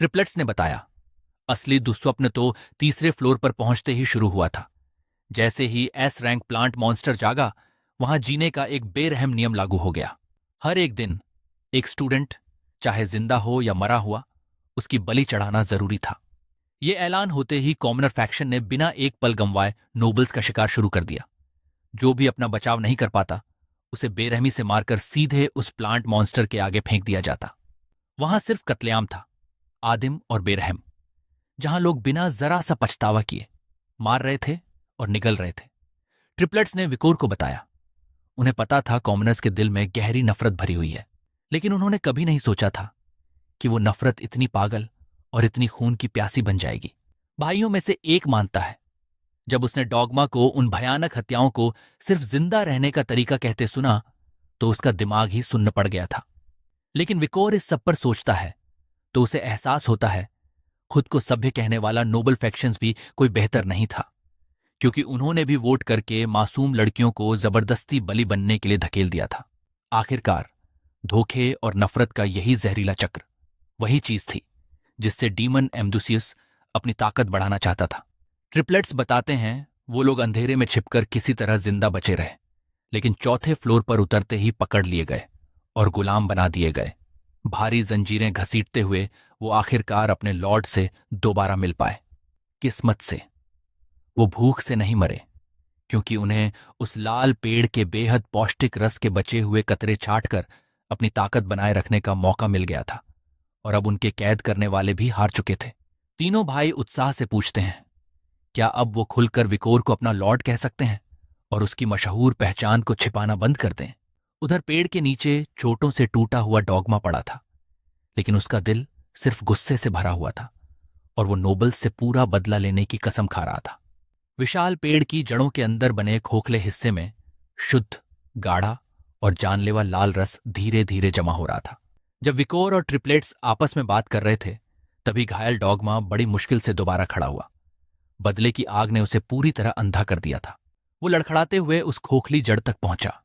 Triplets ने बताया, असली दुस्वप्न तो तीसरे फ्लोर पर पहुंचते ही शुरू हुआ था। जैसे ही एस रैंक प्लांट मॉन्स्टर जागा, वहां जीने का एक बेरहम नियम लागू हो गया। हर एक दिन एक स्टूडेंट, चाहे जिंदा हो या मरा हुआ, उसकी बलि चढ़ाना जरूरी था। ये ऐलान होते ही कॉमनर फैक्शन ने बिना एक पल गंवाए नोबल्स का शिकार शुरू कर दिया। जो भी अपना बचाव नहीं कर पाता, उसे बेरहमी से मारकर सीधे उस प्लांट मॉन्स्टर के आगे फेंक दिया जाता। वहां सिर्फ कत्लेआम था, आदिम और बेरहम, जहां लोग बिना जरा सा पछतावा किए मार रहे थे और निगल रहे थे। ट्रिपलेट्स ने विकोर को बताया, उन्हें पता था कॉमनर्स के दिल में गहरी नफरत भरी हुई है, लेकिन उन्होंने कभी नहीं सोचा था कि वो नफरत इतनी पागल और इतनी खून की प्यासी बन जाएगी। भाइयों में से एक मानता है, जब उसने डॉगमा को उन भयानक हत्याओं को सिर्फ जिंदा रहने का तरीका कहते सुना, तो उसका दिमाग ही सुन्न पड़ गया था। लेकिन विकोर इस सब पर सोचता है तो उसे एहसास होता है, खुद को सभ्य कहने वाला नोबल फैक्शंस भी कोई बेहतर नहीं था, क्योंकि उन्होंने भी वोट करके मासूम लड़कियों को जबरदस्ती बलि बनने के लिए धकेल दिया था। आखिरकार धोखे और नफरत का यही जहरीला चक्र वही चीज थी जिससे डीमन एम्दुसियस अपनी ताकत बढ़ाना चाहता था। ट्रिपलेट्स बताते हैं, वो लोग अंधेरे में छिपकर किसी तरह जिंदा बचे रहे, लेकिन चौथे फ्लोर पर उतरते ही पकड़ लिए गए और गुलाम बना दिए गए। भारी जंजीरें घसीटते हुए वो आखिरकार अपने लॉर्ड से दोबारा मिल पाए। किस्मत से वो भूख से नहीं मरे, क्योंकि उन्हें उस लाल पेड़ के बेहद पौष्टिक रस के बचे हुए कतरे छाटकर अपनी ताकत बनाए रखने का मौका मिल गया था, और अब उनके कैद करने वाले भी हार चुके थे। तीनों भाई उत्साह से पूछते हैं, क्या अब वो खुलकर विकोर को अपना लॉर्ड कह सकते हैं और उसकी मशहूर पहचान को छिपाना बंद कर दें? उधर पेड़ के नीचे चोटों से टूटा हुआ डॉगमा पड़ा था, लेकिन उसका दिल सिर्फ गुस्से से भरा हुआ था और वो नोबल्स से पूरा बदला लेने की कसम खा रहा था। विशाल पेड़ की जड़ों के अंदर बने खोखले हिस्से में शुद्ध, गाढ़ा और जानलेवा लाल रस धीरे धीरे जमा हो रहा था। जब विकोर और ट्रिपलेट्स आपस में बात कर रहे थे, तभी घायल डॉगमा बड़ी मुश्किल से दोबारा खड़ा हुआ। बदले की आग ने उसे पूरी तरह अंधा कर दिया था। वो लड़खड़ाते हुए उस खोखली जड़ तक पहुंचा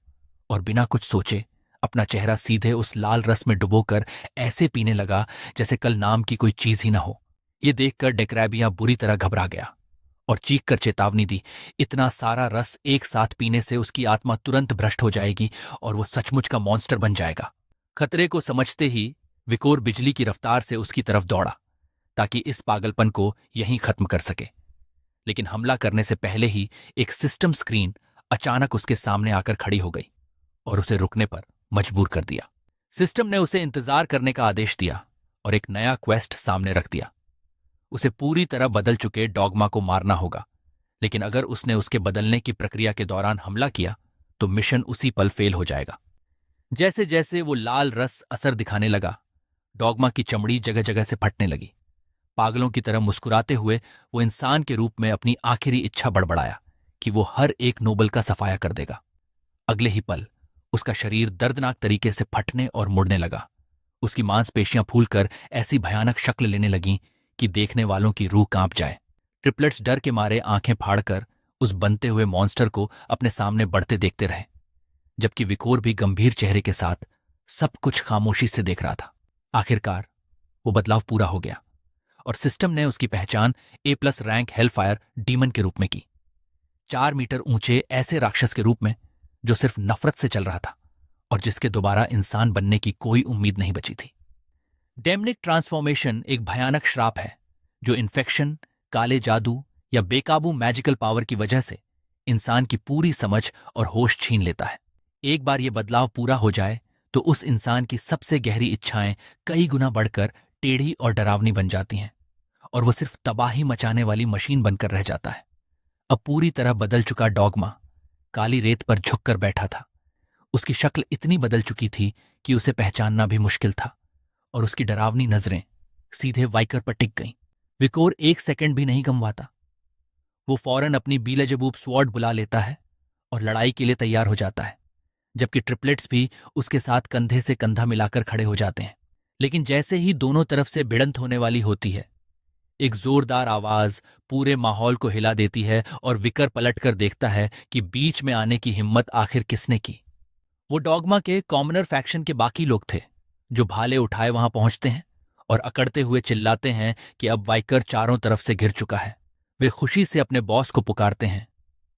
और बिना कुछ सोचे अपना चेहरा सीधे उस लाल रस में डुबोकर ऐसे पीने लगा जैसे कल नाम की कोई चीज ही ना हो। ये देखकर डेक्रेबिया बुरी तरह घबरा गया और चीख कर चेतावनी दी, इतना सारा रस एक साथ पीने से उसकी आत्मा तुरंत भ्रष्ट हो जाएगी और वो सचमुच का मॉन्स्टर बन जाएगा। खतरे को समझते ही विकोर बिजली की रफ्तार से उसकी तरफ दौड़ा, ताकि इस पागलपन को यहीं खत्म कर सके। लेकिन हमला करने से पहले ही एक सिस्टम स्क्रीन अचानक उसके सामने आकर खड़ी हो गई और उसे रुकने पर मजबूर कर दिया। सिस्टम ने उसे इंतजार करने का आदेश दिया और एक नया क्वेस्ट सामने रख दिया। उसे पूरी तरह बदल चुके डॉगमा को मारना होगा, लेकिन अगर उसने उसके बदलने की प्रक्रिया के दौरान हमला किया तो मिशन उसी पल फेल हो जाएगा। जैसे जैसे वो लाल रस असर दिखाने लगा, डॉगमा की चमड़ी जगह जगह से फटने लगी। पागलों की तरह मुस्कुराते हुए वो इंसान के रूप में अपनी आखिरी इच्छा बड़बड़ाया कि वो हर एक नोबल का सफाया कर देगा। अगले ही पल उसका शरीर दर्दनाक तरीके से फटने और मुड़ने लगा। उसकी मांसपेशियां फूलकर ऐसी भयानक शक्ल लेने लगीं कि देखने वालों की रूह कांप जाए। ट्रिपलेट्स डर के मारे आंखें फाड़कर उस बनते हुए मॉन्स्टर को अपने सामने बढ़ते देखते रहे, जबकि विकोर भी गंभीर चेहरे के साथ सब कुछ खामोशी से देख रहा था। आखिरकार वो बदलाव पूरा हो गया और सिस्टम ने उसकी पहचान A+ रैंक हेलफायर डीमन के रूप में की। 4 मीटर ऊंचे ऐसे राक्षस के रूप में जो सिर्फ नफरत से चल रहा था और जिसके दोबारा इंसान बनने की कोई उम्मीद नहीं बची थी। डेमनिक ट्रांसफॉर्मेशन एक भयानक श्राप है जो इन्फेक्शन, काले जादू या बेकाबू मैजिकल पावर की वजह से इंसान की पूरी समझ और होश छीन लेता है। एक बार ये बदलाव पूरा हो जाए तो उस इंसान की सबसे गहरी इच्छाएं कई गुना बढ़कर टेढ़ी और डरावनी बन जाती हैं और वो सिर्फ तबाही मचाने वाली मशीन बनकर रह जाता है। अब पूरी तरह बदल चुका डॉगमा काली रेत पर झुककर बैठा था। उसकी शक्ल इतनी बदल चुकी थी कि उसे पहचानना भी मुश्किल था और उसकी डरावनी नजरें सीधे वाइकर पर टिक गईं। विकोर एक सेकंड भी नहीं गंवाता। वो फौरन अपनी बीलजेबूब स्वॉर्ड बुला लेता है और लड़ाई के लिए तैयार हो जाता है, जबकि ट्रिपलेट्स भी उसके साथ कंधे से कंधा मिलाकर खड़े हो जाते हैं। लेकिन जैसे ही दोनों तरफ से भिड़ंत होने वाली होती है, एक जोरदार आवाज पूरे माहौल को हिला देती है और विकर पलटकर देखता है कि बीच में आने की हिम्मत आखिर किसने की। वो डॉगमा के कॉमनर फैक्शन के बाकी लोग थे जो भाले उठाए वहां पहुंचते हैं और अकड़ते हुए चिल्लाते हैं कि अब वाइकर चारों तरफ से घिर चुका है। वे खुशी से अपने बॉस को पुकारते हैं,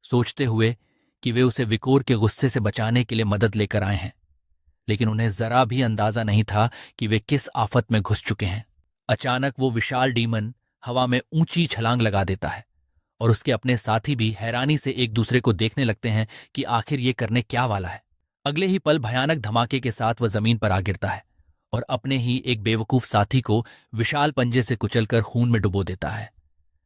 सोचते हुए कि वे उसे विकोर के गुस्से से बचाने के लिए मदद लेकर आए हैं, लेकिन उन्हें जरा भी अंदाजा नहीं था कि वे किस आफत में घुस चुके हैं। अचानक वो विशाल डीमन हवा में ऊंची छलांग लगा देता है और उसके अपने साथी भी हैरानी से एक दूसरे को देखने लगते हैं कि आखिर ये करने क्या वाला है। अगले ही पल भयानक धमाके के साथ वह जमीन पर आ गिरता है और अपने ही एक बेवकूफ साथी को विशाल पंजे से कुचलकर खून में डुबो देता है,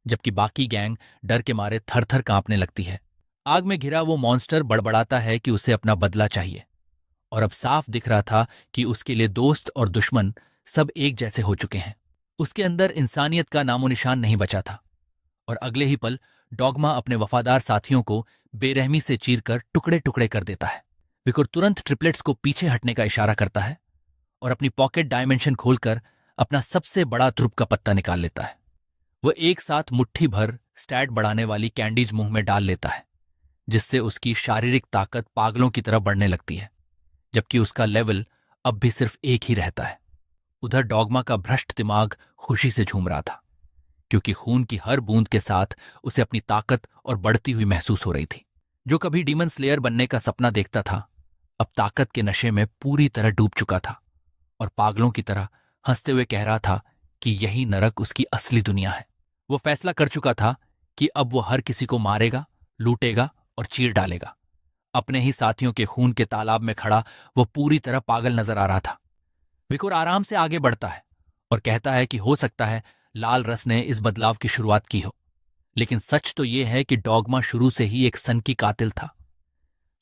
जबकि बाकी गैंग डर के मारे थर थर कांपने लगती है। आग में घिरा वो मॉन्स्टर बड़बड़ाता है कि उसे अपना बदला चाहिए, और अब साफ दिख रहा था कि उसके लिए दोस्त और दुश्मन सब एक जैसे हो चुके हैं। उसके अंदर इंसानियत का नामो निशान नहीं बचा था, और अगले ही पल डॉगमा अपने वफादार साथियों को बेरहमी से चीरकर टुकड़े टुकड़े कर देता है। विकोर तुरंत ट्रिपलेट्स को पीछे हटने का इशारा करता है और अपनी पॉकेट डायमेंशन खोलकर अपना सबसे बड़ा ध्रुव का पत्ता निकाल लेता है। वह एक साथ मुट्ठी भर स्टैट बढ़ाने वाली कैंडीज मुंह में डाल लेता है, जिससे उसकी शारीरिक ताकत पागलों की तरह बढ़ने लगती है, जबकि उसका लेवल अब भी सिर्फ एक ही रहता है। उधर डॉगमा का भ्रष्ट दिमाग खुशी से झूम रहा था, क्योंकि खून की हर बूंद के साथ उसे अपनी ताकत और बढ़ती हुई महसूस हो रही थी। जो कभी डीमन स्लेयर बनने का सपना देखता था, अब ताकत के नशे में पूरी तरह डूब चुका था और पागलों की तरह हंसते हुए कह रहा था कि यही नरक उसकी असली दुनिया है। वो फैसला कर चुका था कि अब वो हर किसी को मारेगा, लूटेगा और चीर डालेगा। अपने ही साथियों के खून के तालाब में खड़ा वो पूरी तरह पागल नजर आ रहा था। विकोर आराम से आगे बढ़ता है और कहता है कि हो सकता है लाल रस ने इस बदलाव की शुरुआत की हो, लेकिन सच तो यह है कि डॉगमा शुरू से ही एक सनकी कातिल था।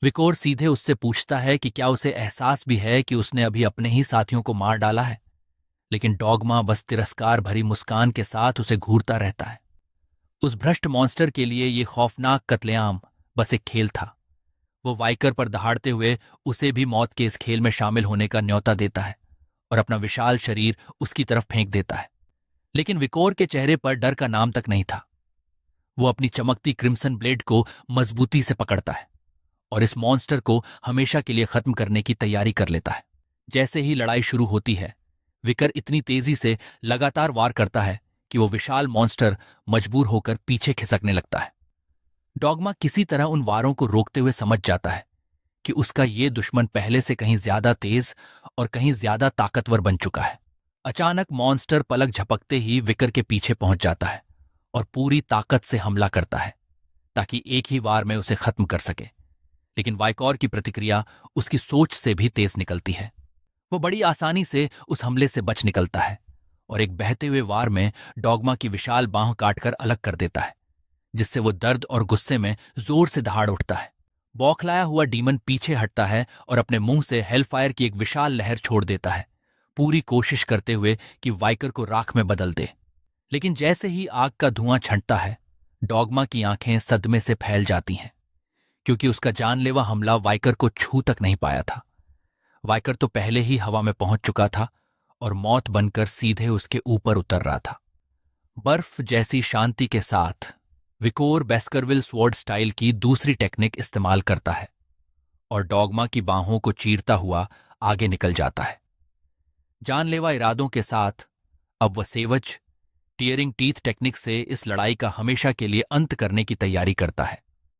विकोर सीधे उससे पूछता है कि क्या उसे एहसास भी है कि उसने अभी अपने ही साथियों को मार डाला है, लेकिन डॉगमा बस तिरस्कार भरी मुस्कान के साथ उसे घूरता रहता है। उस भ्रष्ट मॉन्स्टर के लिए ये खौफनाक कत्लेआम बस एक खेल था। वो वाइकर पर दहाड़ते हुए उसे भी मौत के इस खेल में शामिल होने का न्योता देता है और अपना विशाल शरीर उसकी तरफ फेंक देता है। लेकिन विकोर के चेहरे पर डर का नाम तक नहीं था। वो अपनी चमकती क्रिम्सन ब्लेड को मजबूती से पकड़ता है और इस मॉन्स्टर को हमेशा के लिए खत्म करने की तैयारी कर लेता है। जैसे ही लड़ाई शुरू होती है, विकर इतनी तेजी से लगातार वार करता है कि वो विशाल मॉन्स्टर मजबूर होकर पीछे खिसकने लगता है। डॉगमा किसी तरह उन वारों को रोकते हुए समझ जाता है कि उसका ये दुश्मन पहले से कहीं ज्यादा तेज और कहीं ज्यादा ताकतवर बन चुका है। अचानक मॉन्स्टर पलक झपकते ही विकर के पीछे पहुंच जाता है और पूरी ताकत से हमला करता है ताकि एक ही वार में उसे खत्म कर सके। लेकिन वाइकॉर की प्रतिक्रिया उसकी सोच से भी तेज निकलती है। वो बड़ी आसानी से उस हमले से बच निकलता है और एक बहते हुए वार में डॉगमा की विशाल बांह काटकर अलग कर देता है, जिससे वो दर्द और गुस्से में जोर से दहाड़ उठता है। बौखलाया हुआ डीमन पीछे हटता है और अपने मुंह से हेलफायर की एक विशाल लहर छोड़ देता है, पूरी कोशिश करते हुए कि वाइकर को राख में बदल दे। लेकिन जैसे ही आग का धुआं छंटता है, डॉगमा की आंखें सदमे से फैल जाती हैं, क्योंकि उसका जानलेवा हमला वाइकर को छू तक नहीं पाया था। वाइकर तो पहले ही हवा में पहुंच चुका था और मौत बनकर सीधे उसके ऊपर उतर रहा था। बर्फ जैसी शांति के साथ विकोर बेस्करविल स्वॉर्ड स्टाइल की दूसरी टेक्निक इस्तेमाल करता है और डॉगमा की बाहों को चीरता हुआ आगे निकल जाता है। जानलेवा इरादों के साथ अब वह सेवज टीयरिंग टीथ टेक्निक से इस लड़ाई का हमेशा के लिए अंत करने की तैयारी करता है।